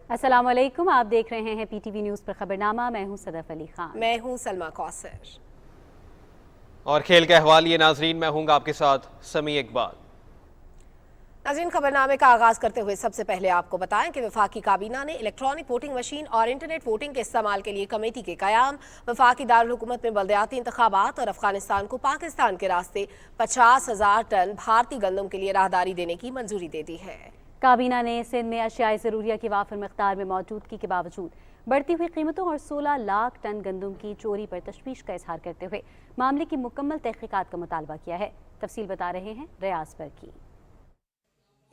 अस्सलाम वालेकुम, आप देख रहे हैं PTV न्यूज़ पर खबरनामा। मैं हूं सदफ अली खान। मैं हूं सलमा कौसर। और खेल के अहवाल ये नाजरीन, मैं हूंगा आपके साथ समी इकबाल। नाज़रीन, खबरनामे का आगाज करते हुए सबसे पहले आपको बताएं कि वफाकी काबीना ने इलेक्ट्रॉनिक वोटिंग मशीन और इंटरनेट वोटिंग के इस्तेमाल के लिए कमेटी के कयाम, वफाकी दारुल हुकूमत में बल्दियाती इंतखाबात और अफगानिस्तान को पाकिस्तान के रास्ते 50,000 टन भारतीय गंदम के लिए राहदारी देने की मंजूरी दे दी है। काबीना ने सिंध में अशियाए ज़रूरिया की वाफिर मकदार में मौजूदगी के बावजूद बढ़ती हुई कीमतों और 16 लाख टन गंदम की चोरी पर तशवीश का इजहार करते हुए मामले की मुकम्मल तहकीकात का मुतालबा किया है। तफसील बता रहे हैं रियाज बरकी।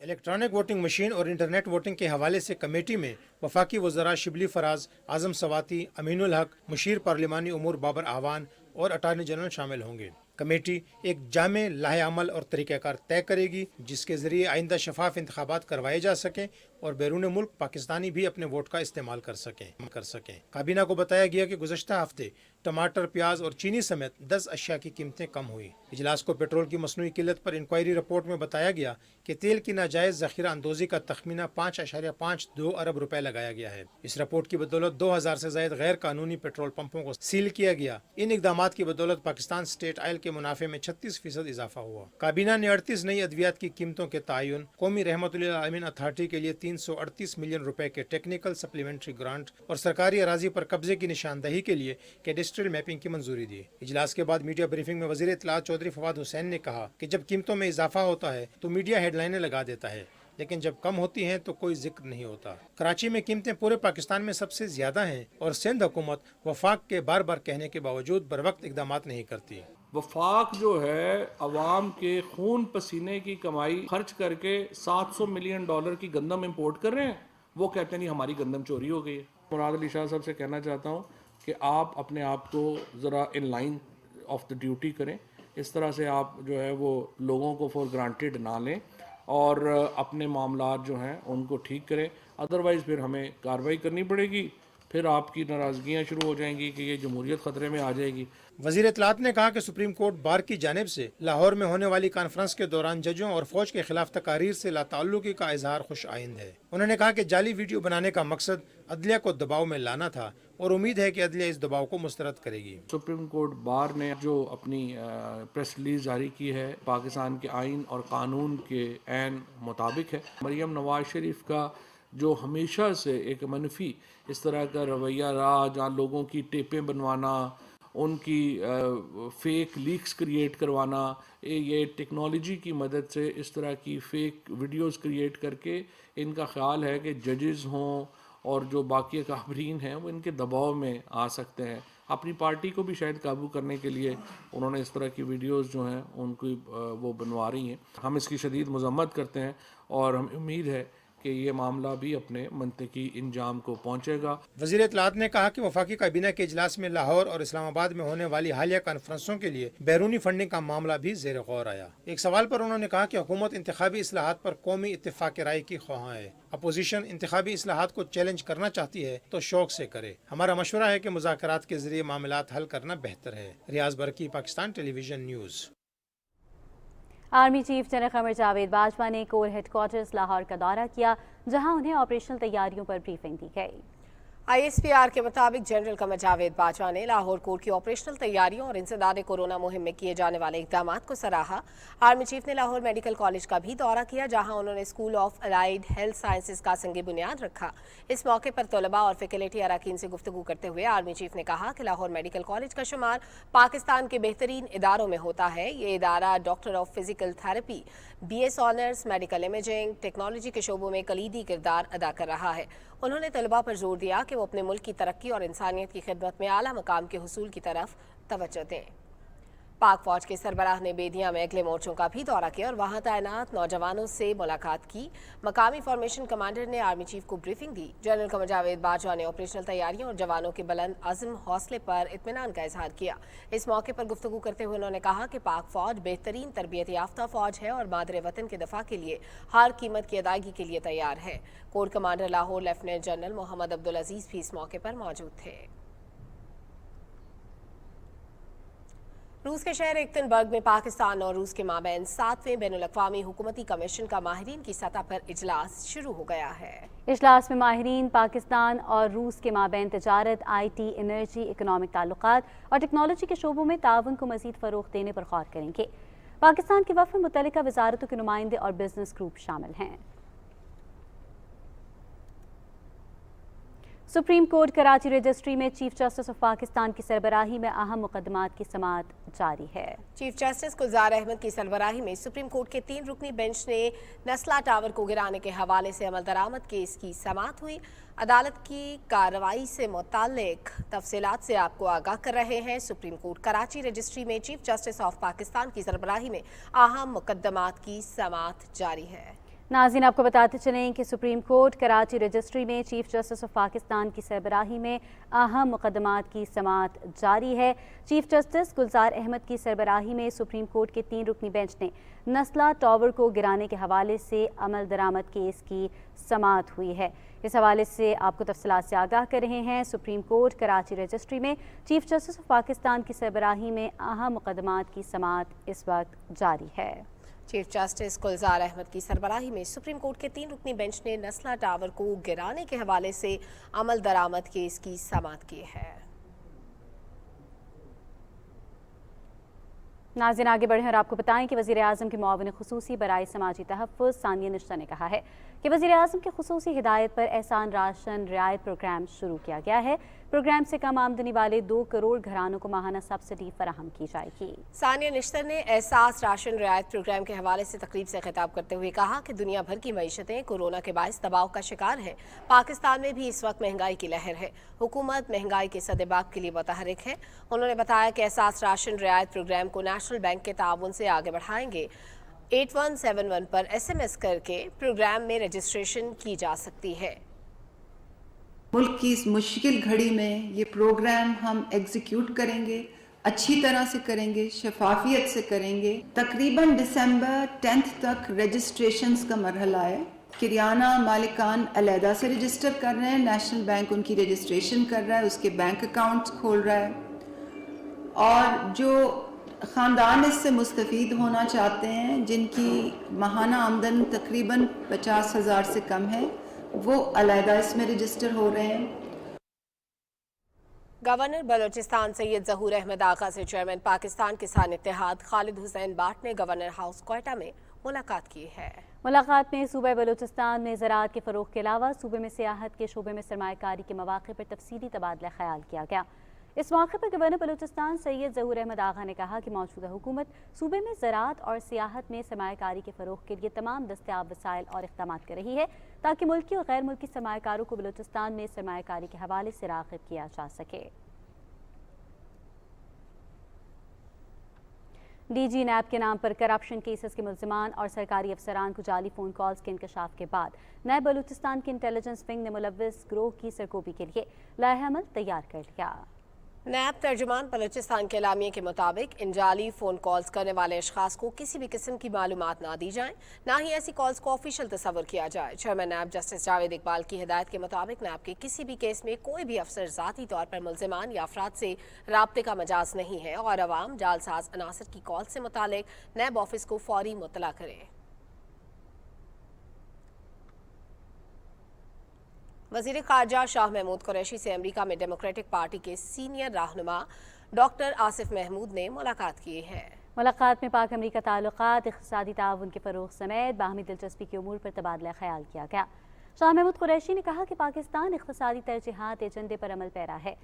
इलेक्ट्रॉनिक वोटिंग मशीन और इंटरनेट वोटिंग के हवाले से कमेटी में वफाकी वज़रा शिबली फराज, आज़म सवाती, अमीनुल हक, मुशीर पार्लिमानी उमूर बाबर आवान और अटारनी जनरल शामिल होंगे। कमेटी एक जामे लाहे अमल और तरीक़ाकार तय करेगी जिसके ज़रिए आइंदा शफाफ इंतखाबात करवाए जा सकें और बैरून मुल्क पाकिस्तानी भी अपने वोट का इस्तेमाल कर सकें। काबीना को बताया गया कि गुज़श्ता हफ्ते टमाटर, प्याज और चीनी समेत 10 अशिया की कीमतें कम हुई। इजलास को पेट्रोल की मसनूई किल्लत पर इंक्वायरी रिपोर्ट में बताया गया कि तेल की नाजायज़ ज़ख़ीरा अंदोज़ी का तखमीना 5.52 अरब रुपए लगाया गया है। इस रिपोर्ट की बदौलत 2000 से ज़ायद गैर कानूनी पेट्रोल पंपों को सील किया गया। इन इक़दामात की बदौलत पाकिस्तान स्टेट ऑयल के मुनाफे में 36% इजाफा हुआ। काबीना ने 38 नई अद्वियात की कीमतों के तयन, कौमी रहमतुल आलमीन अथॉरिटी के लिए 338 मिलियन रुपए के टेक्निकल सप्लीमेंट्री ग्रांट और सरकारी अराजी पर कब्जे की निशानदही के लिए कैडेस्ट्रियल मैपिंग की मंजूरी दी। इजलास के बाद मीडिया ब्रीफिंग में वज़ीर इत्तलात चौधरी फवाद हुसैन ने कहा कि जब कीमतों में इजाफा होता है तो मीडिया हेडलाइनें लगा देता है, लेकिन जब कम होती हैं तो कोई जिक्र नहीं होता। कराची में कीमतें पूरे पाकिस्तान में सबसे ज्यादा हैं और सिंध हुकूमत वफाक के बार बार कहने के बावजूद बरवक्त इक़दामात नहीं करती। वफाक जो है अवाम के खून पसीने की कमाई खर्च करके $700 मिलियन की गंदम इंपोर्ट कर रहे हैं। वो कहते नहीं हमारी गंदम चोरी हो गई है। मुराद अली शाह साहब से कहना चाहता हूँ कि आप अपने आप को ज़रा in line of the duty करें। इस तरह से आप जो है वो लोगों को फॉर ग्रांटेड ना लें और अपने मामलात जो हैं उनको ठीक करें, अदरवाइज़ फिर हमें कार्रवाई करनी पड़ेगी। फिर आपकी नाराज़गियाँ शुरू हो जाएंगी कि ये जमहूरियत ख़तरे में आ जाएगी। वज़ीर इत्तलात ने कहा कि सुप्रीम कोर्ट बार की जानिब से लाहौर में होने वाली कॉन्फ्रेंस के दौरान जजों और फौज के खिलाफ तकारीर से लाताल्लुकी का इजहार खुश आइंद है। उन्होंने कहा कि जाली वीडियो बनाने का मकसद अदलिया को दबाव में लाना था और उम्मीद है कि अदलिया इस दबाव को मुस्तरद करेगी। सुप्रीम कोर्ट बार ने जो अपनी प्रेस रिलीज जारी की है पाकिस्तान के आइन और कानून के ऐन मुताबिक है। मरियम नवाज शरीफ का जो हमेशा से एक मनफी इस तरह का रवैया रहा, जहाँ लोगों की टेपें बनवाना, उनकी फेक लीक्स क्रिएट करवाना, ये टेक्नोलॉजी की मदद से इस तरह की फेक वीडियोस क्रिएट करके इनका ख्याल है कि जजेस हों और जो बाकी काबरीन हैं वो इनके दबाव में आ सकते हैं। अपनी पार्टी को भी शायद काबू करने के लिए उन्होंने इस तरह की वीडियोस जो हैं उनको वो बनवा रही हैं। हम इसकी शदीद मज़म्मत करते हैं और हमें उम्मीद है कि ये मामला भी अपने मंतकी इंजाम को पहुंचेगा। वज़ीर इत्तलात ने कहा कि वफाकी काबीना के इजलास में लाहौर और इस्लामाबाद में होने वाली हालिया कॉन्फ्रेंसों के लिए बैरूनी फंडिंग का मामला भी ज़ेर गौर आया। एक सवाल पर उन्होंने कहा कि हुकूमत इंतखाबी इस्लाहात पर कौमी इत्तेफाक राय की ख्वाहां है। अपोजिशन इंतखाबी इस्लाहात को चैलेंज करना चाहती है तो शौक से करे। हमारा मशवरा है कि मुज़ाकरात के जरिए मामलात हल करना बेहतर है। Riaz Barki, Pakistan television news. Army chief general Qamar Javed Bajwa ने कोर हेडक्वार्टर्स लाहौर का दौरा किया, जहां उन्हें ऑपरेशनल तैयारियों पर ब्रीफिंग दी गई। ISPR के मुताबिक जनरल कमर जावेद बाजवा ने लाहौर कोर की ऑपरेशनल तैयारियों और इंसदाद कोरोना मुहिम में किए जाने वाले इक़दामात को सराहा। आर्मी चीफ ने लाहौर मेडिकल कॉलेज का भी दौरा किया, जहां उन्होंने school of allied health sciences का संग बुनियाद रखा। इस मौके पर तलबा और फैकल्टी अरकान से गुफ्तगू करते हुए आर्मी चीफ ने कहा कि लाहौर मेडिकल कॉलेज का शुमार पाकिस्तान के बेहतरीन इदारों में होता है। ये इदारा doctor of physical therapy, BS honours, medical imaging, technology के शोबों में कलीदी किरदार अदा कर रहा है। उन्होंने तलबा पर जोर दिया कि वो अपने मुल्क की तरक्की और इंसानियत की खिदमत में आला मकाम के हुसूल की तरफ तवज्जो दें। पाक फौज के सरबराह ने बेदिया में अगले मोर्चों का भी दौरा किया और वहां तैनात नौजवानों से मुलाकात की। मकामी फॉर्मेशन कमांडर ने आर्मी चीफ को ब्रीफिंग दी। जनरल कमर जावेद बाजवा ने ऑपरेशनल तैयारियों और जवानों के बुलंद अज़्म हौसले पर इत्मीनान का इजहार किया। इस मौके पर गुफ्तगू करते हुए उन्होंने कहा कि पाक फौज बेहतरीन तरबियत याफ्ता फौज है और मादरे वतन के दफा के लिए हर कीमत की अदायगी के लिए तैयार है। Corps commander Lahore lieutenant general Mohammad Abdul Aziz भी इस मौके पर मौजूद थे। रूस के शहर एक्टनबर्ग में पाकिस्तान और रूस के माबैन 7वें बैनुल-अक़वामी हुकूमती कमीशन का माहिरीन की सतह पर इजलास शुरू हो गया है। इजलास में माहिरीन पाकिस्तान और रूस के माबैन तजारत, IT, एनर्जी, इकनॉमिक ताल्लुकात और टेक्नोलॉजी के शोबों में ताउन को मजीद फ़रोग़ देने पर गौर करेंगे। पाकिस्तान के वफ़द में मुतल्लिका वज़ारतों के नुमाइंदे और बिजनेस ग्रुप शामिल हैं। सुप्रीम कोर्ट कराची रजिस्ट्री में चीफ जस्टिस ऑफ पाकिस्तान की सरबराही में अहम मुकदमात की समाअत जारी है। चीफ जस्टिस गुलजार अहमद की सरबराही में सुप्रीम कोर्ट के 3 रुकनी बेंच ने नस्ला टावर को गिराने के हवाले से अमल दरामद केस की समाअत हुई। अदालत की कार्रवाई से मुताल्लिक तफसीलात से आपको आगाह कर रहे हैं। सुप्रीम कोर्ट कराची रजिस्ट्री में चीफ जस्टिस ऑफ पाकिस्तान की सरबराही में अहम मुकदमात की समाअत जारी है। नाज़रीन, आपको बताते चलें कि सुप्रीम कोर्ट कराची रजिस्ट्री में चीफ जस्टिस ऑफ पाकिस्तान की सरबराही में अहम मुकदमात की समाअत जारी है। चीफ जस्टिस गुलजार अहमद की सरबराही में सुप्रीम कोर्ट के 3 रुकनी बेंच ने नस्ला टावर को गिराने के हवाले से अमल दरामद केस की समाअत हुई है। इस हवाले से आपको तफसीलात से आगाह कर रहे हैं। सुप्रीम कोर्ट कराची रजिस्ट्री में चीफ जस्टिस ऑफ पाकिस्तान की सरबराही में अहम मुकदमात की समाअत इस वक्त जारी है। चीफ जस्टिस गुलजार अहमद की सरबराही में सुप्रीम कोर्ट के 3 रुकनी बेंच ने नस्ला टावर को गिराने के हवाले से अमल दरामद केस की समाअत की है। नाज़रीन, आगे बढ़ें और आपको बताएं कि वज़ीर आज़म के मुआविन ख़ुसूसी बराए समाजी तहफ़्फ़ुज़ सानिया निश्ता ने कहा है कि वज़ीर आज़म की ख़ुसूसी हिदायत पर एहसान राशन रियायत प्रोग्राम शुरू किया गया है। प्रोग्राम से कम आमदनी वाले 2 करोड़ घरानों को माहाना सब्सिडी फराहम की जाएगी। सानिया निश्तर ने एहसास राशन रियायत प्रोग्राम के हवाले से तकरीब से खिताब करते हुए कहा कि दुनिया भर की मईशतें कोरोना के बायस दबाव का शिकार है। पाकिस्तान में भी इस वक्त महंगाई की लहर है। हुकूमत महंगाई के सदेबाब के लिए मुतहरिक है। उन्होंने बताया कि एहसास राशन रियायत प्रोग्राम को नेशनल बैंक के ताउन से आगे बढ़ाएंगे। 8171 पर SMS करके प्रोग्राम में रजिस्ट्रेशन की जा सकती है। मुल्क की इस मुश्किल घड़ी में ये प्रोग्राम हम एग्जीक्यूट करेंगे, अच्छी तरह से करेंगे, शफाफियत से करेंगे। तकरीबन दिसंबर 10 तक रजिस्ट्रेशंस का मरहला है। किराना मालिकान अलहदा से रजिस्टर कर रहे हैं, नेशनल बैंक उनकी रजिस्ट्रेशन कर रहा है, उसके बैंक अकाउंट्स खोल रहा है, और जो ख़ानदान इससे मुस्तफ़ीद होना चाहते हैं, जिनकी माहाना आमदन तकरीबन 50,000 से कम है, वो अलहदा इसमें रजिस्टर हो रहे हैं। गवर्नर बलोचिस्तान सैयद ज़हूर अहमद आगा से चेयरमैन पाकिस्तान किसान इत्तेहाद खालिद हुसैन बाट ने गवर्नर हाउस क्वेटा में मुलाकात की है। मुलाकात में सूबे बलोचिस्तान में ज़राअत के फ़रोग़ के अलावा सूबे में सियाहत के शोबे में सरमायाकारी के मौक़े पर तफसीली तबादला ख्याल किया गया। इस मौके पर गवर्नर बलूचिस्तान सैयद ज़हूर अहमद आगा ने कहा कि मौजूदा हुकूमत सूबे में ज़राअत और सियाहत में सरमायाकारी के फ़रोग़ के लिए तमाम दस्तयाब वसाइल और इक़दाम कर रही है ताकि मुल्की और गैर मुल्की सरमायाकारों को बलूचिस्तान में सरमायाकारी के हवाले से राग़िब किया जा सके। DG नैब के नाम पर करप्शन केसेस के मुल्ज़िमान और सरकारी अफसरान को जाली फ़ोन कॉल्स के इंकशाफ के बाद नैब बलूचिस्तान के इंटेलिजेंस विंग ने मुलव्विस गिरोह की सरकोबी के लिए लाइहा अमल तैयार कर लिया। नैब तर्जुमान बलूचिस्तान के एलामिया के मुताबिक इन जाली फ़ोन कॉल्स करने वाले अशखास को किसी भी किस्म की मालूमात ना दी जाएं, ना ही ऐसी कॉल्स को ऑफिशियल तस्वर किया जाए। Chairman NAB justice Javed Iqbal की हिदायत के मुताबिक नैब के किसी भी केस में कोई भी अफसर ज़ाती तौर पर मुल्ज़िमान या अफराद से राब्ते का मजाज नहीं है और अवाम जालसाज अनासर की कॉल से मुतालिक नैब ऑफिस को फौरी मुतला करे। वज़ीर ख़ारजा शाह महमूद कुरैशी से अमेरिका में डेमोक्रेटिक पार्टी के सीनियर रहनुमा डॉक्टर आसिफ महमूद ने मुलाकात की है। मुलाकात में पाक अमेरिका ताल्लुकात, इक़्तिसादी ताउन के फ़रोग़ समेत बाहमी दिलचस्पी के उमूर पर तबादला ख्याल किया गया। शाह महमूद कुरैशी ने कहा कि पाकिस्तान इक़्तिसादी तरजीहात एजेंडे पर अमल पैरा है।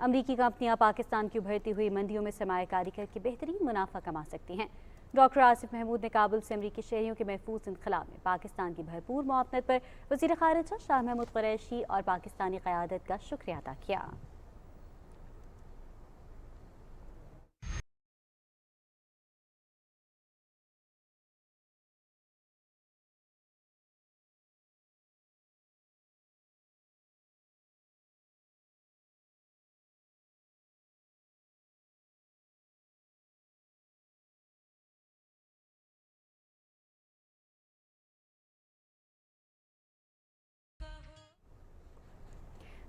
अमरीकी कंपनियां पाकिस्तान की उभरती हुई मंडियों में सरमायाकारी करके बेहतरीन मुनाफा कमा सकती हैं। डॉक्टर आसिफ महमूद ने काबुल से अमरीकी शहरियों के महफूज इनखला में पाकिस्तान की भरपूर मुआवनत पर वज़ीर ख़ारिजा शाह महमूद कुरैशी और पाकिस्तानी क़यादत का शुक्रिया अदा किया।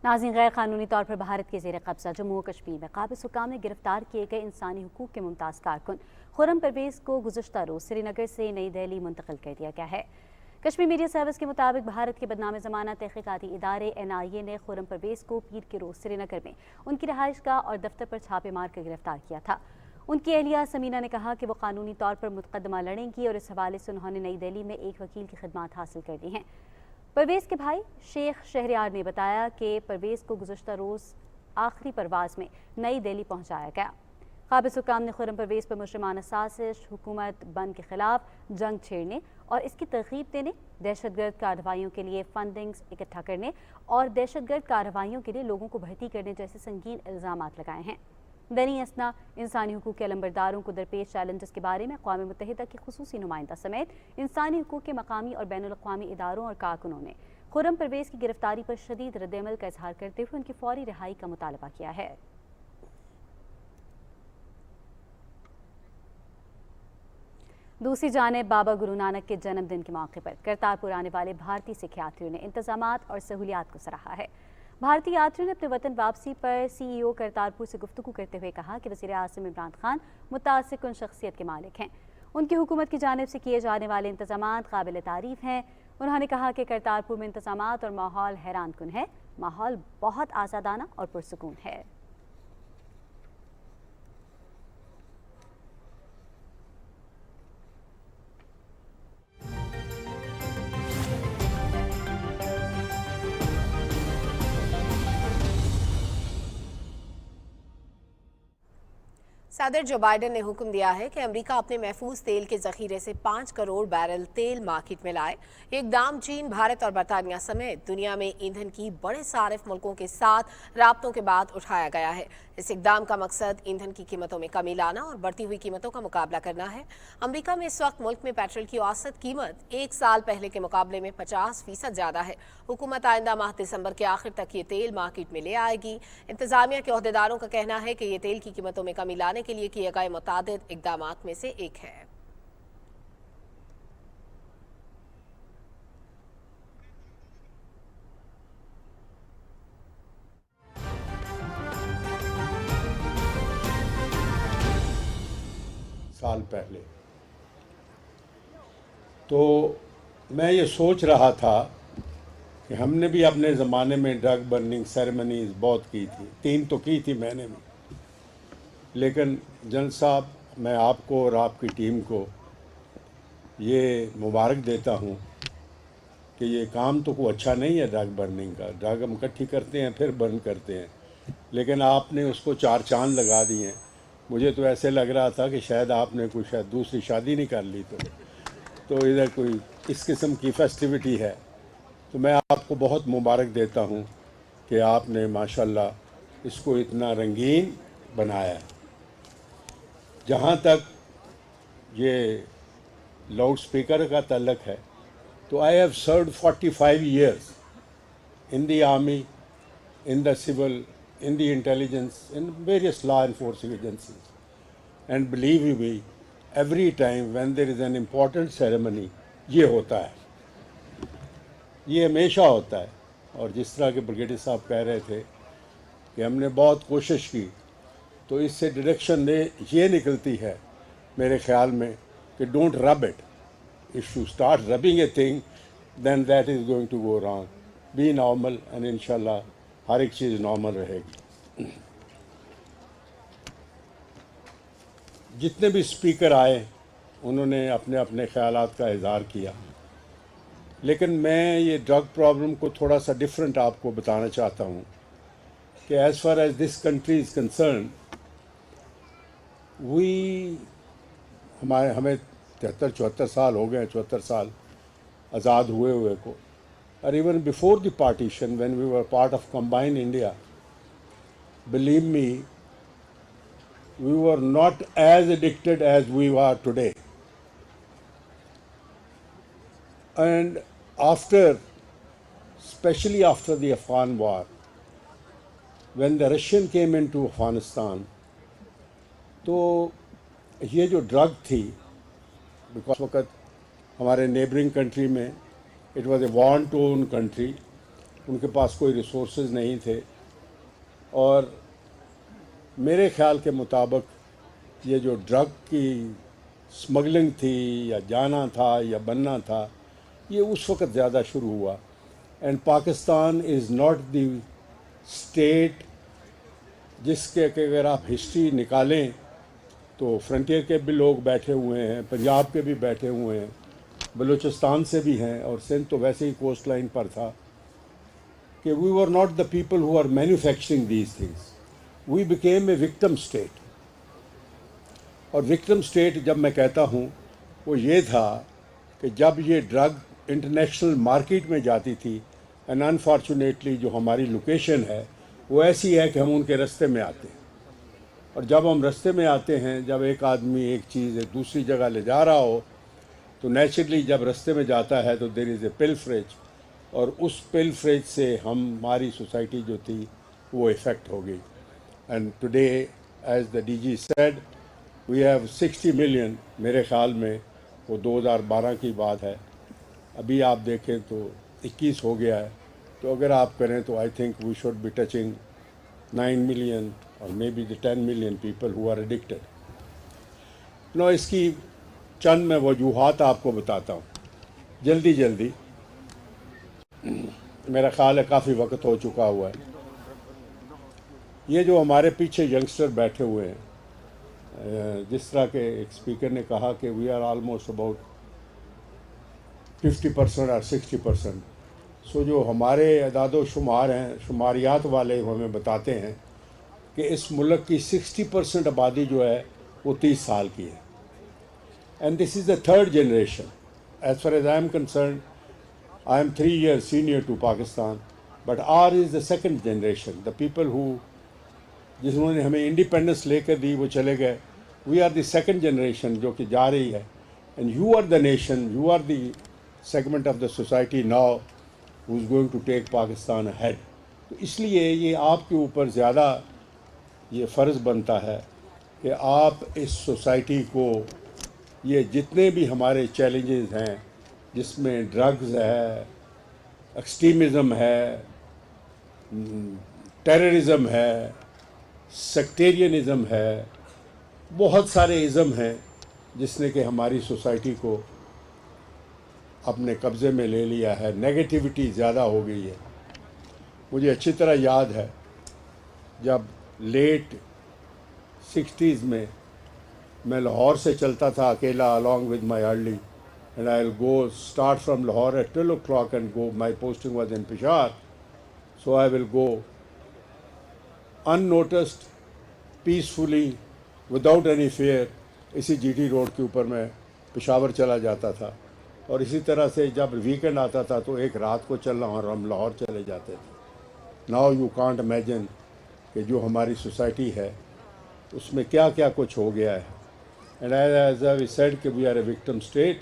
नाज़रीन, गैर कानूनी तौर पर भारत के ज़ेर कब्जा जम्मू और कश्मीर में काबिज़ हुक्काम ने गिरफ्तार किए गए इंसानी हुकूक के मुमताज़ कारकुन खुर्रम परवेज़ को गुज़श्ता रोज़ श्रीनगर से नई दिल्ली मुंतकिल कर दिया गया है। कश्मीर मीडिया सर्विस के मुताबिक भारत के बदनाम ज़माना तहक़ीक़ाती इदारे NIA ने खुर्रम परवेज़ को पीर के रोज़ श्रीनगर में उनकी रहायशगाह और दफ्तर पर छापे मार कर गिरफ्तार किया था। उनकी अहलिया समीना ने कहा कि वो कानूनी तौर पर मुकदमा लड़ेंगी और इस हवाले से उन्होंने नई दिल्ली में एक वकील की खिदमात हासिल कर दी हैं। परवेज़ के भाई शेख शहरयार ने बताया कि परवेज़ को गुज़श्ता रोज़ आखिरी परवाज़ में नई दिल्ली पहुँचाया गया। काबिज़ हुक्काम ने खुर्रम परवेज़ पर मुजरिमाना साजिश, हुकूमत बंद के खिलाफ जंग छेड़ने और इसकी तरगीब देने, दहशतगर्द कार्रवाइयों के लिए फंडिंग इकट्ठा करने और दहशतगर्द कार्रवाइयों के लिए लोगों को भर्ती करने जैसे संगीन इल्ज़ामात लगाए हैं। दैनिक असना इंसानी हुकूक के अलंबरदारों को दरपेश चैलेंजेस के बारे में अक़वाम मुत्तहिदा के खुसूसी नुमाइंदा समेत इंसानी हुकूक के मकामी और बैनुल अक़वामी इदारों और कारकुनों ने खुर्रम परवेज़ की गिरफ्तारी पर शदीद रद्द-ए-अमल का इजहार करते हुए उनकी फौरी रिहाई का मुतालबा किया है। दूसरी जानिब बाबा गुरु नानक के जन्मदिन के मौके पर करतारपुर आने वाले भारतीय सिख यात्रियों ने इंतजामात और सहूलियात को सराहा है। भारतीय यात्रियों ने अपने वतन वापसी पर CEO करतारपुर से गुफ्तगू करते हुए कहा कि वज़ीर आज़म इमरान खान मुतासिर शख्सियत के मालिक हैं। उनकी हुकूमत की जानिब से किए जाने वाले इंतजामात काबिल तारीफ हैं। उन्होंने कहा कि करतारपुर में इंतजामात और माहौल हैरान कुन है। माहौल बहुत आज़ादाना और पुरसुकून है। सदर जो बाइडन ने हुक्म दिया है कि अमेरिका अपने महफूज तेल के जखीरे से 5 करोड़ बैरल तेल मार्केट में लाए। ये इकदाम चीन, भारत और बरतानिया समेत दुनिया में ईंधन की बड़े सारिफ मुल्कों के साथ राब्तों के बाद उठाया गया है। इस इकदाम का मकसद ईंधन की कीमतों में कमी लाना और बढ़ती हुई कीमतों का मुकाबला करना है। अमेरिका में इस वक्त मुल्क में पेट्रोल की औसत कीमत एक साल पहले के मुकाबले में 50% ज्यादा है। हुकूमत आइंदा माह दिसंबर के आखिर तक ये तेल मार्केट में ले आएगी। इंतजामिया के ओहदेदारों का कहना है कि ये तेल की कीमतों में कमी लाने के लिए किए गए मुतादिद इकदामात में से एक है। साल पहले तो मैं ये सोच रहा था कि हमने भी अपने ज़माने में ड्रग बर्निंग सेरेमनीज बहुत की थी, 3 तो की थी मैंने भी, लेकिन जनरल साहब मैं आपको और आपकी टीम को ये मुबारक देता हूँ कि ये काम तो कोई अच्छा नहीं है ड्रग बर्निंग का। ड्रग हम इकट्ठी करते हैं फिर बर्न करते हैं, लेकिन आपने उसको 4 चांद लगा दिए हैं। मुझे तो ऐसे लग रहा था कि शायद आपने कोई शायद दूसरी शादी नहीं कर ली तो इधर कोई इस किस्म की फेस्टिविटी है। तो मैं आपको बहुत मुबारक देता हूँ कि आपने माशाल्लाह इसको इतना रंगीन बनाया है। जहाँ तक ये लाउड स्पीकर का तल्लक है तो I have served 45 years in the army, in the civil, in the intelligence, in various law enforcing agencies. And believe me, every time when there is an important ceremony, ये होता है, ये हमेशा होता है। और जिस तरह के ब्रिगेडियर साहब कह रहे थे कि हमने बहुत कोशिश की, तो इससे डायरेक्शन ये निकलती है मेरे ख्याल में कि don't rub it. If you start rubbing a thing then that is going to go wrong. Be normal and इंशाल्लाह हर एक चीज़ नॉर्मल रहेगी। जितने भी स्पीकर आए उन्होंने अपने अपने ख्यालात का इज़हार किया, लेकिन मैं ये ड्रग प्रॉब्लम को थोड़ा सा डिफरेंट आपको बताना चाहता हूँ कि as far as this country is concerned, हमें 73-74 साल हो गए, 74 साल आज़ाद हुए को। और even before the partition when we were part of combined India, believe me, we were not as addicted as we are today. And after, specially after the Afghan war, when the Russian came into Afghanistan, तो ये जो drug थी, because वक्त हमारे neighbouring country में it was a war torn country, उनके पास कोई रिसोर्सेज नहीं थे, और मेरे ख्याल के मुताबिक ये जो ड्रग की स्मगलिंग थी या जाना था या बनना था, ये उस वक़्त ज़्यादा शुरू हुआ. And Pakistan is not the state जिसके कि अगर आप हिस्ट्री निकालें तो फ्रंटियर के भी लोग बैठे हुए हैं, पंजाब के भी बैठे हुए हैं, बलूचिस्तान से भी हैं, और सिंध तो वैसे ही कोस्ट लाइन पर था, कि we were not the people who are manufacturing these things. We became a victim state. और विक्टिम स्टेट जब मैं कहता हूँ वो ये था कि जब ये ड्रग इंटरनेशनल मार्केट में जाती थी, एंड अनफॉर्चुनेटली जो हमारी लोकेशन है वो ऐसी है कि हम उनके रास्ते में आते हैं, और जब हम रास्ते में आते हैं, जब एक आदमी एक चीज़ एक दूसरी जगह ले जा रहा हो, तो नेचुरली जब रास्ते में जाता है तो देयर इज़ ए पिलफरेज, और उस पिलफरेज से हमारी सोसाइटी जो थी वो इफ़ेक्ट हो गई. And today as the DG said we have 60 million, मेरे ख्याल में वो 2012 की बात है, अभी आप देखें तो 21 हो गया है. तो अगर आप करें तो I think we should be touching 9 million और maybe the 10 million people who are addicted. No, इसकी चंद मैं वजूहात आपको बताता हूँ जल्दी जल्दी. मेरा ख्याल है काफ़ी वक्त हो चुका हुआ है. ये जो हमारे पीछे यंगस्टर बैठे हुए हैं, जिस तरह के एक स्पीकर ने कहा कि वी आर ऑलमोस्ट अबाउट 50% और 60%. सो जो हमारे अदादो शुमार हैं, शुमारियात वाले हमें बताते हैं कि इस मुल्क की 60% आबादी जो है वो 30 साल की है. And this is the third generation. As far as I am concern, I am 3 years senior to Pakistan, but our is the second generation. The people who जिन्होंने हमें इंडिपेंडेंस लेकर दी वो चले गए. We are the second generation जो कि जा रही है. And you are the nation, you are the segment of the society now who is going to take Pakistan ahead. तो इसलिए ये आपके ऊपर ज़्यादा ये फ़र्ज़ बनता है कि आप इस सोसाइटी को, ये जितने भी हमारे चैलेंजेस हैं, जिसमें ड्रग्स है, एक्सट्रीमिज़म है, टेररिज़म है, सेक्टेरियनिज़म है, बहुत सारे इज़म हैं जिसने कि हमारी सोसाइटी को अपने कब्ज़े में ले लिया है. नेगेटिविटी ज़्यादा हो गई है. मुझे अच्छी तरह याद है जब लेट 60s में मैं लाहौर से चलता था अकेला along with my early, and I will go start from Lahore at 12 o'clock and go. My posting was in Peshawar, so I will go unnoticed, peacefully, without any fear. इसी जीटी रोड के ऊपर मैं पेशावर चला जाता था, और इसी तरह से जब वीकेंड आता था तो एक रात को चलना और हम लाहौर चले जाते थे. नाउ यू कांट इमेजिन कि जो हमारी सोसाइटी है उसमें क्या क्या कुछ हो गया है. एंड एज आई सेड कि we are a victim state.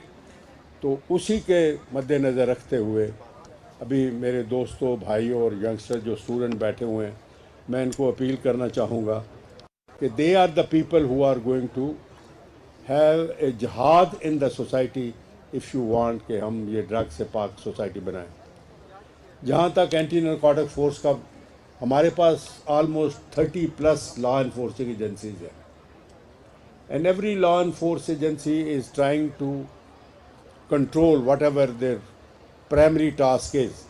तो उसी के मद्देनज़र रखते हुए अभी मेरे दोस्तों, भाइयों और यंगस्टर जो स्टूडेंट बैठे हुए हैं, मैं इनको अपील करना चाहूँगा कि they are the people who are going to have a जहाद in the society if you want कि हम ये ड्रग से पाक सोसाइटी बनाएं. जहाँ तक एंटी नारकोटिक फोर्स का, हमारे पास ऑलमोस्ट 30+ लॉ इन्फोर्सिंग एजेंसीज हैं, and every law enforce agency is trying to control whatever their primary task is.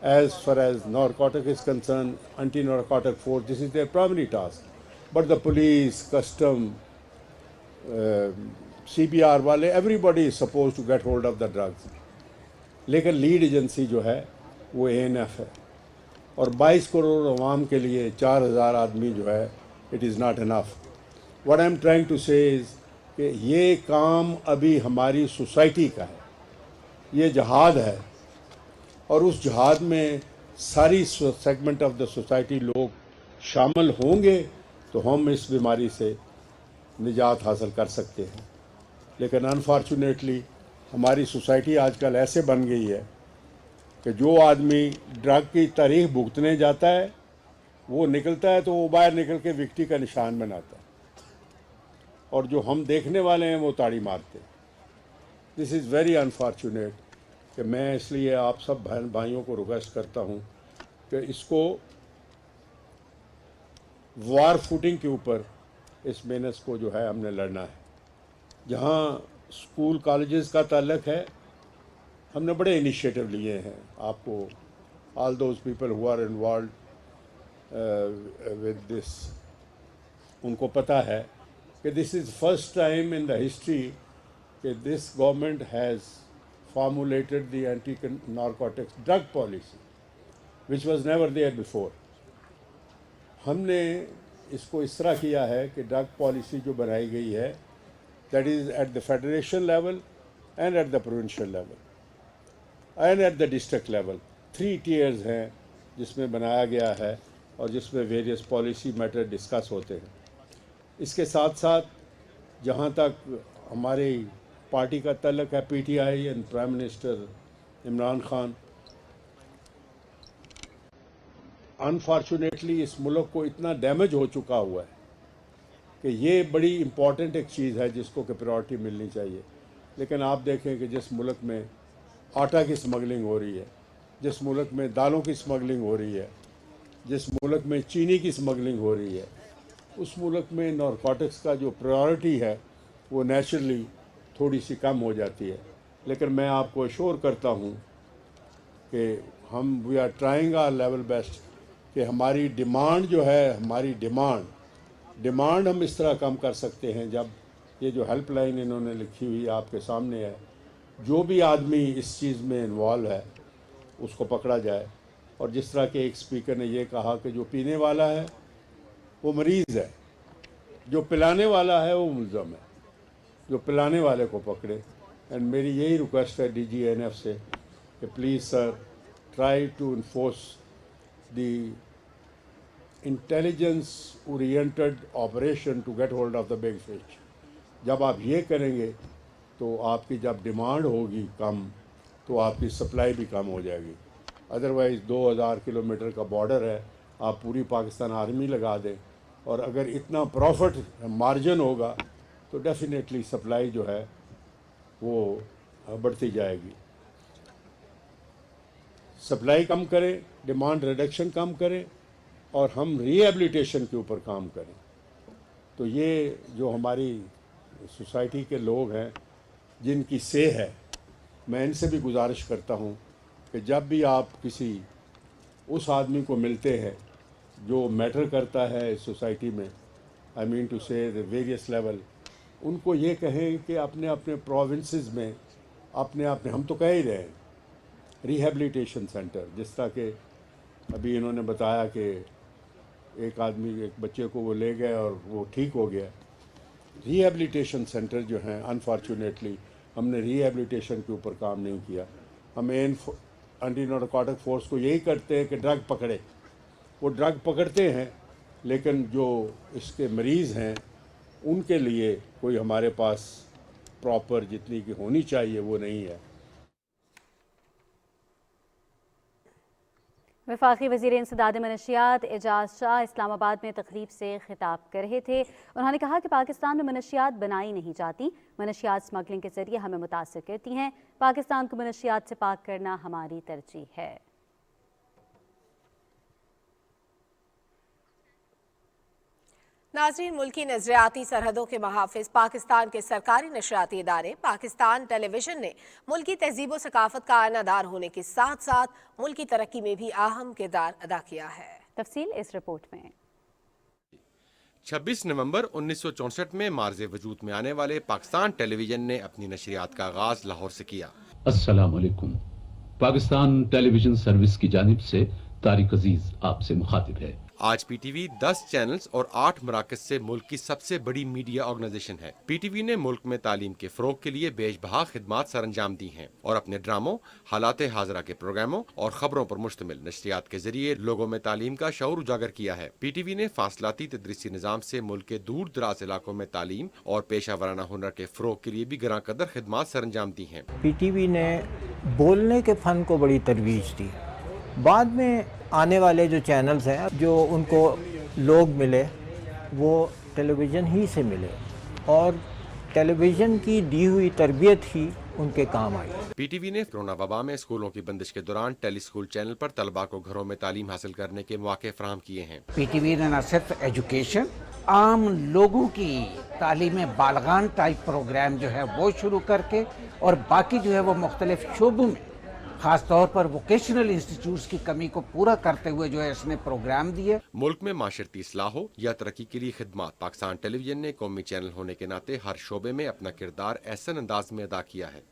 As far as narcotic is concerned, anti-narcotic force, this is their primary task. But the police, custom, CBR वाले, everybody is supposed to get hold of the drugs. लेकिन lead agency जो है वो ANF है, और 22 करोड़ अवाम के लिए 4000 आदमी जो है, it is not enough. What I am trying to say is कि ये काम अभी हमारी सोसाइटी का है, ये जहाद है, और उस जहाद में सारी सेगमेंट ऑफ द सोसाइटी लोग शामिल होंगे तो हम इस बीमारी से निजात हासिल कर सकते हैं. लेकिन अनफॉर्चुनेटली हमारी सोसाइटी आजकल ऐसे बन गई है कि जो आदमी ड्रग की तारीख भुगतने जाता है वो निकलता है तो वो बाहर निकल के विक्टी का निशान बनाता है, और जो हम देखने वाले हैं वो ताड़ी मारते हैं. दिस इज़ वेरी अनफॉर्चुनेट कि मैं इसलिए आप सब बहन भाइयों को रिक्वेस्ट करता हूँ कि इसको वार फुटिंग के ऊपर इस मेनस को जो है हमने लड़ना है। जहाँ स्कूल कॉलेजेस का ताल्लुक है, हमने बड़े इनिशिएटिव लिए हैं। आपको all those people who are involve with this, उनको पता है कि this is first time in the history कि this government has formulated the anti-narcotics drug policy, which was never there before. हमने इसको इस तरह किया है कि ड्रग पॉलिसी जो बनाई गई है, that is at the federation level and at the provincial level and at the district level. 3 tiers हैं जिसमें बनाया गया है और जिसमें वेरियस पॉलिसी मैटर डिस्कस होते हैं। इसके साथ साथ जहाँ तक हमारी पार्टी का तल्लक है, PTI and prime minister Imran Khan, unfortunately इस मुल्क को इतना डैमेज हो चुका हुआ है कि ये बड़ी इम्पॉर्टेंट एक चीज़ है जिसको कि प्रायोरिटी मिलनी चाहिए। लेकिन आप देखें कि जिस मुल्क में आटा की स्मगलिंग हो रही है, जिस मुल्क में दालों की स्मगलिंग हो रही है, जिस मुल्क में चीनी की स्मगलिंग हो रही है, उस मुल्क में नारकोटिक्स का जो प्रायोरिटी है वो नेचुरली थोड़ी सी कम हो जाती है। लेकिन मैं आपको अश्योर करता हूँ कि हम we are trying our level best कि हमारी डिमांड जो है, हमारी डिमांड हम इस तरह कम कर सकते हैं। जब ये जो हेल्पलाइन इन्होंने लिखी हुई आपके सामने है, जो भी आदमी इस चीज़ में इन्वॉल्व है उसको पकड़ा जाए। और जिस तरह के एक स्पीकर ने ये कहा कि जो पीने वाला है वो मरीज़ है, जो पिलाने वाला है वो मुल्ज़म है, जो पिलाने वाले को पकड़े। एंड मेरी यही रिक्वेस्ट है DGNF से कि please sir try to enforce the intelligence oriented operation to get hold of the big fish. जब आप ये करेंगे तो आपकी जब डिमांड होगी कम तो आपकी सप्लाई भी कम हो जाएगी। अदरवाइज़ 2000 किलोमीटर का बॉर्डर है, आप पूरी पाकिस्तान आर्मी लगा दें और अगर इतना प्रॉफिट मार्जिन होगा तो डेफिनेटली सप्लाई जो है वो बढ़ती जाएगी। सप्लाई कम करें, डिमांड रिडक्शन कम करें और हम रिहेबिलिटेशन के ऊपर काम करें। तो ये जो हमारी सोसाइटी के लोग हैं जिनकी से है, मैं इनसे भी गुजारिश करता हूँ कि जब भी आप किसी उस आदमी को मिलते हैं जो मैटर करता है सोसाइटी में, आई मीन टू से द वेरियस लेवल, उनको ये कहें कि अपने अपने प्रोविंसेस में अपने हम तो कह ही रहे हैं रिहेबिलिटेशन सेंटर। जिस तरह के अभी इन्होंने बताया कि एक आदमी एक बच्चे को वो ले गए और वो ठीक हो गया। रिहेबिलिटेशन सेंटर जो हैं, अनफॉर्चुनेटली हमने रिहेबिलिटेशन के ऊपर काम नहीं किया। हम एंटी नारकोटिक फोर्स को यही करते हैं कि ड्रग पकड़े, वो ड्रग पकड़ते हैं लेकिन जो इसके मरीज़ हैं उनके लिए कोई हमारे पास प्रॉपर जितनी की होनी चाहिए वो नहीं है। वफाकी वज़ीर इंसदाद मनशियात एजाज शाह इस्लामाबाद में तकरीब से खिताब कर रहे थे। उन्होंने कहा कि पाकिस्तान में मनशियात बनाई नहीं जाती, मनशियात स्मगलिंग के जरिए हमें मुतासर करती हैं। पाकिस्तान को मनशियात से पाक करना हमारी तरजीह है। नाज़रीन, मुल्की नज़रियाती सरहदों के महाफिज पाकिस्तान के सरकारी नशरियाती इदारे पाकिस्तान टेलीविज़न ने मुल्की तहजीब व सकाफत का आयनादार होने के साथ साथ मुल्की तरक्की में भी अहम किरदार अदा किया है। तफसील इस रिपोर्ट में। 26 नवंबर 1964 में मार्ज़े वजूद में आने वाले पाकिस्तान टेलीविज़न ने अपनी नशरियात का आगाज़ लाहौर से किया। अस्सलाम वालेकुम। पाकिस्तान टेलीविज़न सर्विस की जानिब से तारिक अजीज आपसे मुखातिब है। आज PTV 10 चैनल्स और 8 मराकज़ से मुल्क की सबसे बड़ी मीडिया ऑर्गेनाइजेशन है। PTV ने मुल्क में तालीम के फ़रोग के लिए बेशबहा खिदमात सरअंजाम दी हैं और अपने ड्रामों, हालात हाज़रा के प्रोग्रामों और ख़बरों पर मुश्तमिल नशरियात के जरिए लोगों में तालीम का शऊर उजागर किया है। PTV ने फासलाती तदरीसी निज़ाम से मुल्क के दूर दराज इलाकों में तालीम और पेशा वराना हुनर के फ़रोग के लिए भी गरां कदर खिदमात सरअंजाम दी हैं। PTV ने बोलने के फ़न को बड़ी तरवीज दी। बाद में आने वाले जो चैनल्स हैं, जो उनको लोग मिले वो टेलीविज़न ही से मिले और टेलीविज़न की दी हुई तरबियत ही उनके काम आई। पीटीवी ने कोरोना वबा में स्कूलों की बंदिश के दौरान टेली स्कूल चैनल पर तलबा को घरों में तालीम हासिल करने के मौके फराहम किए हैं। पीटीवी ने न सिर्फ एजुकेशन, आम लोगों की तालीम बालगान टाइप प्रोग्राम जो है वो शुरू करके और बाकी जो है वो मुख्तलिफ शोबों में खास तौर पर वोकेशनल इंस्टीट्यूट्स की कमी को पूरा करते हुए जो है इसने प्रोग्राम दिए। मुल्क में माशरती इस्लाह हो या तरक्की के लिए खिदमत, पाकिस्तान टेलीविजन ने कौमी चैनल होने के नाते हर शोबे में अपना किरदार ऐसे अंदाज में अदा किया है।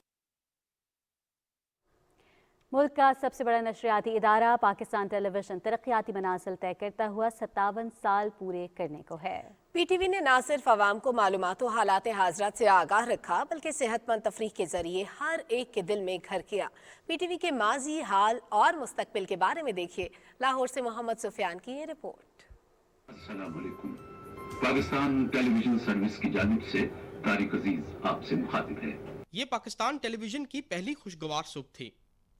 मुल्क का सबसे बड़ा नशरियाती इदारा पाकिस्तान टेलीविजन तरक्याती मनाजिल तय करता हुआ 57 साल पूरे करने को है। पीटीवी ने न सिर्फ आवाम को मालूमात और हालात हाजरात से आगाह रखा बल्कि सेहतमंद तफरीह के जरिए हर एक के दिल में घर किया। पीटीवी के माजी, हाल और मुस्तकबिल के बारे में देखिए लाहौर से मोहम्मद सुफियान की ये रिपोर्ट। अस्सलाम वालेकुम। पाकिस्तान टेलीविजन सर्विस की जानिब से तारिक अजीज आपसे मुखातिब है। ये पाकिस्तान टेलीविजन की पहली खुशगवार सुबह थी।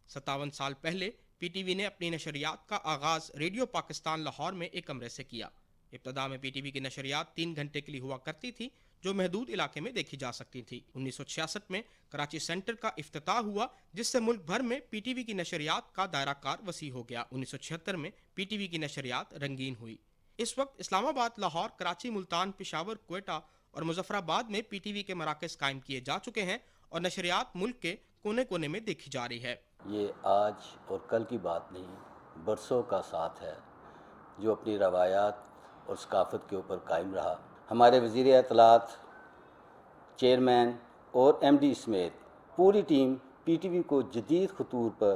57 साल पहले पीटीवी ने अपनी नशरियात का आगाज रेडियो पाकिस्तान लाहौर में एक कमरे से किया। इब्तदा में पीटीवी की नशरियात 3 घंटे के लिए हुआ करती थी जो महदूद इलाके में देखी जा सकती थी। 1966 में कराची सेंटर का इफ्तिताह हुआ जिससे मुल्क भर में पीटीवी की नशरियात का दायरा कार वसी हो गया। 1976 में पीटीवी की नशरियात रंगीन हुई। इस वक्त इस्लामाबाद, लाहौर, कराची, मुल्तान, पेशावर, क्वेटा और मुजफ्फराबाद में पीटीवी के मराकज़ कायम किए जा चुके हैं और नशरियात मुल्क के कोने कोने में देखी जा रही है। ये आज और कल की बात नहीं, बरसों का साथ है जो अपनी रवायात और सकाफत के ऊपर कायम रहा। हमारे वज़ीर इत्तलात, चेयरमैन और एमडी समेत पूरी टीम पीटीवी को जदीद खतूर पर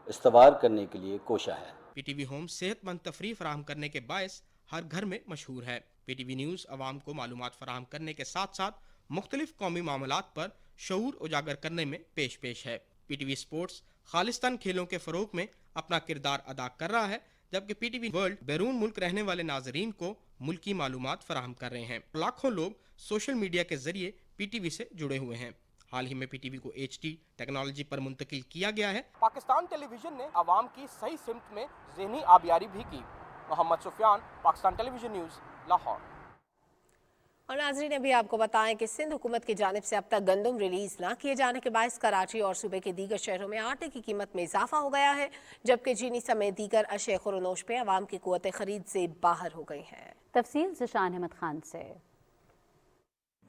इस्तवार करने के लिए कोशा है। पीटीवी होम सेहतमंद तफरीह फराहम करने के बायस हर घर में मशहूर है। पीटीवी न्यूज़ आवाम को मालूमात फराहम करने के साथ साथ मुख्तलिफ कौमी मामलात पर शऊर उजागर करने में पेश पेश है। पीटीवी स्पोर्ट्स खालिस्तान खेलों के फरोग में अपना किरदार अदा कर रहा है, जबकि पीटीवी वर्ल्ड बैरून मुल्क रहने वाले नाजरीन को मुल्की मालूमात फराहम कर रहे हैं। लाखों लोग सोशल मीडिया के जरिए पीटीवी से जुड़े हुए हैं। हाल ही में पीटीवी को HD टेक्नोलॉजी पर मुंतकिल किया गया है। पाकिस्तान टेलीविजन ने आवाम की सही सिमत में ज़हनी आबियारी भी की। Mohammad Sufiyan, Pakistan television news, Lahore. और नाज़रीन, अभी आपको बताएं कि सिंध हुकूमत की जानिब से अब तक गंदम रिलीज ना किए जाने के बायस कराची और सूबे के दीगर शहरों में आटे की कीमत में इजाफा हो गया है, जबकि चीनी समेत दीगर अशे खुरनोश पे आवाम की कुव्वत खरीद से बाहर हो गई है। तफसील ज़िशान अहमद खान से।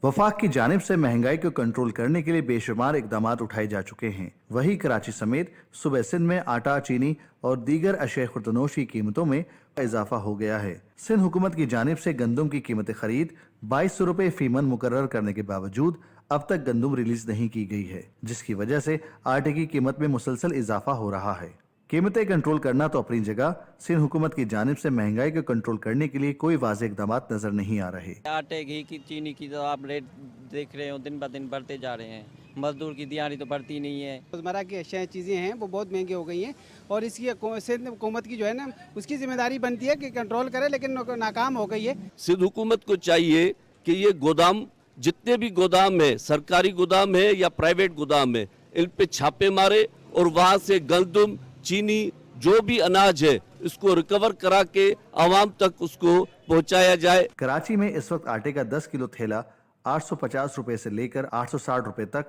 वफाक की जानिब से महंगाई को कंट्रोल करने के लिए बेशुमार इकदाम उठाए जा चुके हैं। वहीं कराची समेत सूबे सिंध में आटा, चीनी और दीगर अशे खुर्दनोश की कीमतों में इजाफा हो गया है। सिंध हुकूमत की जानिब से गंदम की कीमत खरीद 2200 रुपए फी मन मुकर्रर करने के बावजूद अब तक गंदम रिलीज नहीं की गई है, जिसकी वजह से आटे की कीमत में मुसलसल इजाफा हो रहा है। कीमतें कंट्रोल करना तो अपनी जगह, सिंध हुकूमत की जानिब से महंगाई को कंट्रोल करने के लिए कोई वाज़ेह इक़दाम नजर नहीं आ रहे। आटे, घी की, चीनी की तो आप रेट देख रहे हो, दिन ब दिन बढ़ते जा रहे हैं। मजदूर की दिहाड़ी तो बढ़ती नहीं है। रोजमर्रा की अशिया चीज़ें हैं वो बहुत महंगी हो गई हैं और इसकी सिंध हुकूमत की जो है ना उसकी जिम्मेदारी बनती है कि कंट्रोल करे, लेकिन नाकाम हो गई है। सिंध हुकूमत को चाहिए कि ये गोदाम, जितने भी गोदाम है, सरकारी गोदाम है या प्राइवेट गोदाम है, इन पे छापे मारे और वहाँ से गंदम, चीनी, जो भी अनाज है इसको रिकवर करा के आवाम तक उसको पहुँचाया जाए। कराची में इस वक्त आटे का 10 किलो थैला 850 रुपए से लेकर 860 रुपए तक,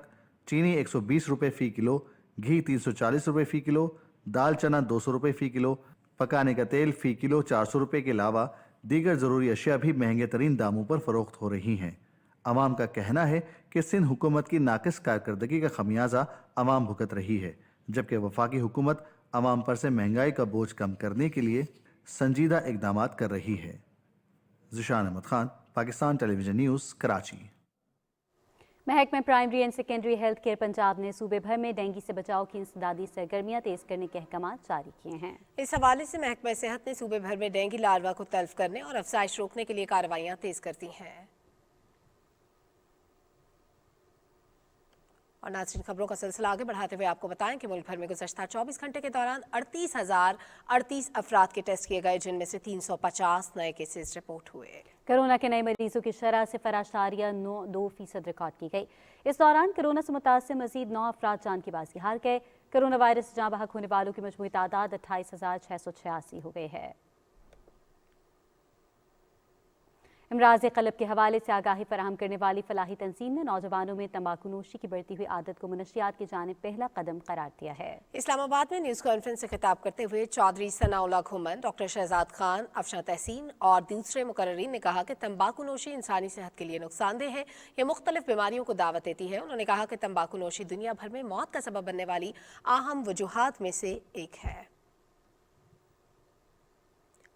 चीनी 120 रुपए फी किलो, घी 340 रुपए फी किलो, दाल चना 200 रुपए फी किलो, पकाने का तेल फी किलो 400 रुपए के अलावा दीगर ज़रूरी अशिया भी महंगे तरीन दामों पर फरोख्त हो रही हैं। अवाम का कहना है कि सिंध हुकूमत की नाकिस कारकर्दगी का खमियाजा अवाम भुगत रही है, जबकि वफाकी हुकूमत अवाम पर से महंगाई का बोझ कम करने के लिए संजीदा इकदाम कर रही है। Zeeshan Ahmed Khan, Pakistan television news, Karachi. महकमा primary and secondary health care Punjab ने सूबे भर में डेंगू से बचाव की इंसदादी सरगर्मियां तेज करने के अहकाम जारी किए हैं। इस हवाले से महकमा सेहत ने सूबे भर में डेंगू लार्वा को तल्फ करने और अफसाइश रोकने के लिए कार्रवाइयां तेज कर दी हैं। और नाज़रीन, खबरों का सिलसिला आगे बढ़ाते हुए आपको बताएं कि मुल्क भर में गुज़श्ता 24 घंटे के दौरान 38,038 अफराद के टेस्ट किए गए, जिनमें से 350 नए केसेस रिपोर्ट हुए। कोरोना के नए मरीजों की शरह 0.92% रिकॉर्ड की गई। इस दौरान कोरोना से मुतासिर मजीद 9 अफराद जान की बाजी हार गए। कोरोना वायरस से जाँ बहक होने वालों की मजमूई तादाद 28,686 हो गई है। امراض قلب کے حوالے سے آگاہی فراہم کرنے والی فلاحی تنظیم نے نوجوانوں میں تمباکو نوشی کی بڑھتی ہوئی عادت کو منشیات کی جانب پہلا قدم قرار دیا ہے۔ اسلام آباد میں نیوز کانفرنس سے خطاب کرتے ہوئے چودھری ثناء اللہ گھومن، ڈاکٹر شہزاد خان، افشاں تحسین اور دوسرے مقررین نے کہا کہ تمباکو نوشی انسانی صحت کے لیے نقصان دہ ہے، یہ مختلف بیماریوں کو دعوت دیتی ہے۔ انہوں نے کہا کہ تمباکو نوشی دنیا بھر میں موت کا سبب بننے والی اہم وجوہات میں سے ایک ہے۔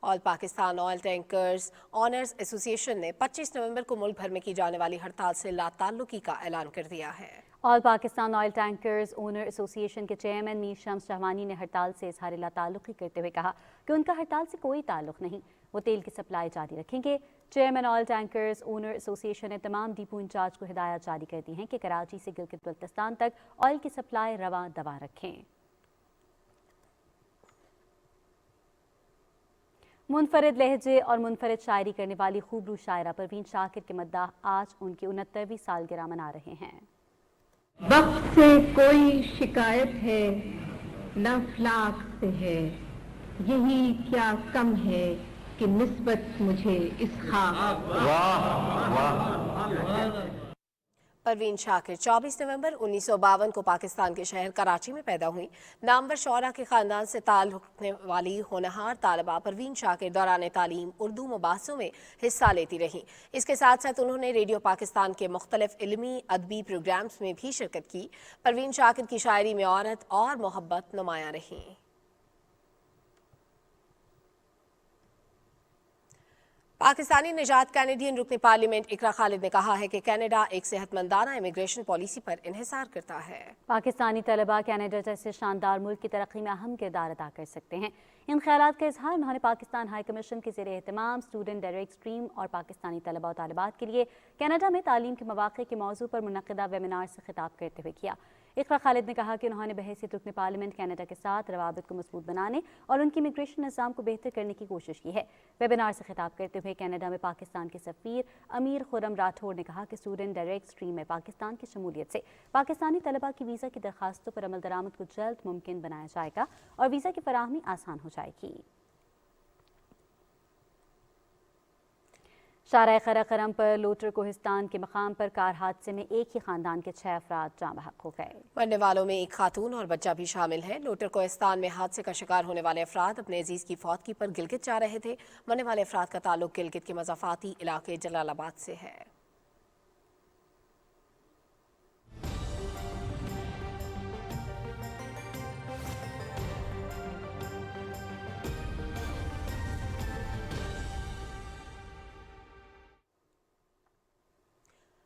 آل پاکستان آئل ٹینکرز آنرز ایسوسی ایشن نے 25 نومبر کو ملک بھر میں کی جانے والی ہڑتال سے لا تعلقی کا اعلان کر دیا ہے۔ آل پاکستان آئل ٹینکرز اونر ایسوسی ایشن کے چیئرمین میر شمس شہوانی نے ہڑتال سے اظہار لا تعلقی کرتے ہوئے کہا کہ ان کا ہڑتال سے کوئی تعلق نہیں، وہ تیل کی سپلائی جاری رکھیں گے۔ چیئرمین آئل ٹینکرز اونر ایسوسی ایشن نے تمام ڈپو انچارج کو ہدایات جاری کر دی ہیں کہ کراچی سے گلگت بلتستان تک آئل کی سپلائی رواں دوا رکھیں۔ منفرد لہجے اور منفرد شاعری کرنے والی خوبرو شاعرہ پروین شاکر کے مداح آج ان کی 69ویں سالگرہ منا رہے ہیں۔ وقت سے کوئی شکایت ہے نہ افلاک سے ہے، یہی کیا کم ہے کہ نسبت مجھے اس خاک۔ پروین شاکر 24 نومبر 1952 کو پاکستان کے شہر کراچی میں پیدا ہوئی۔ نامور شعراء کے خاندان سے تعلق رکھنے والی ہونہار طالبہ پروین شاکر دوران تعلیم اردو مباحثوں میں حصہ لیتی رہیں۔ اس کے ساتھ ساتھ انہوں نے ریڈیو پاکستان کے مختلف علمی ادبی پروگرامز میں بھی شرکت کی۔ پروین شاکر کی شاعری میں عورت اور محبت نمایاں رہیں۔ پاکستانی نژاد کینیڈین رکن پارلیمنٹ اقرا خالد نے کہا ہے کہ کینیڈا ایک صحت مندانہ امیگریشن پالیسی پر انحصار کرتا ہے۔ پاکستانی طلبہ کینیڈا جیسے شاندار ملک کی ترقی میں اہم کردار ادا کر سکتے ہیں۔ ان خیالات کا اظہار انہوں نے پاکستان ہائی کمیشن کے زیر اہتمام اسٹوڈنٹ ڈائریکٹ اسٹریم اور پاکستانی طلبہ و طالبات کے لیے کینیڈا میں تعلیم کے مواقع کے موضوع پر منعقدہ ویبینار سے خطاب کرتے ہوئے کیا۔ اقرا خالد نے کہا کہ انہوں نے بحیثیت رکن پارلیمنٹ کینیڈا کے ساتھ روابط کو مضبوط بنانے اور ان کی امیگریشن نظام کو بہتر کرنے کی کوشش کی ہے۔ ویبینار سے خطاب کرتے ہوئے کینیڈا میں پاکستان کے سفیر امیر خرم راٹھور نے کہا کہ اسٹوڈنٹ ڈائریکٹ اسٹریم میں پاکستان کی شمولیت سے پاکستانی طلبہ کی ویزا کی درخواستوں پر عمل درآمد کو جلد ممکن بنایا جائے گا اور ویزا کی فراہمی آسان ہو جائے گی۔ شارع خرا کرم پر لوٹر کوہستان کے مقام پر کار حادثے میں ایک ہی خاندان کے 6 افراد جاں بحق ہو گئے۔ مرنے والوں میں ایک خاتون اور بچہ بھی شامل ہے۔ لوٹر کوہستان میں حادثے کا شکار ہونے والے افراد اپنے عزیز کی فوتگی پر گلگت جا رہے تھے۔ مرنے والے افراد کا تعلق گلگت کے مضافاتی علاقے جلال آباد سے ہے۔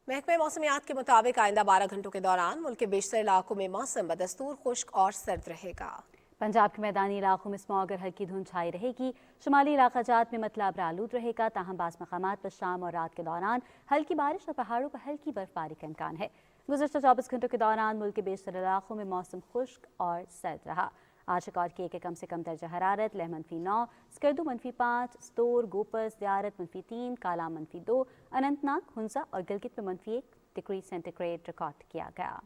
محکمہ موسمیات کے مطابق آئندہ 12 گھنٹوں کے دوران ملک کے بیشتر علاقوں میں موسم بدستور خشک اور سرد رہے گا۔ پنجاب کے میدانی علاقوں میں اسماگ اور ہلکی دھند چھائی رہے گی۔ شمالی علاقہ جات میں مطلع ابرآلود رہے گا، تاہم بعض مقامات پر شام اور رات کے دوران ہلکی بارش اور پہاڑوں پر ہلکی برف باری کا امکان ہے۔ گزشتہ 24 گھنٹوں کے دوران ملک کے بیشتر علاقوں میں موسم خشک اور سرد رہا۔ آج ریکارڈ کیے گئے کم سے کم درجہ حرارت لہ -9، سکردو -5، ستور، گوپس، زیارت -3، کالام -2، اننت ناگ، ہنزا اور گلگت میں -1 ڈگری سینٹی گریڈ ریکارڈ کیا گیا۔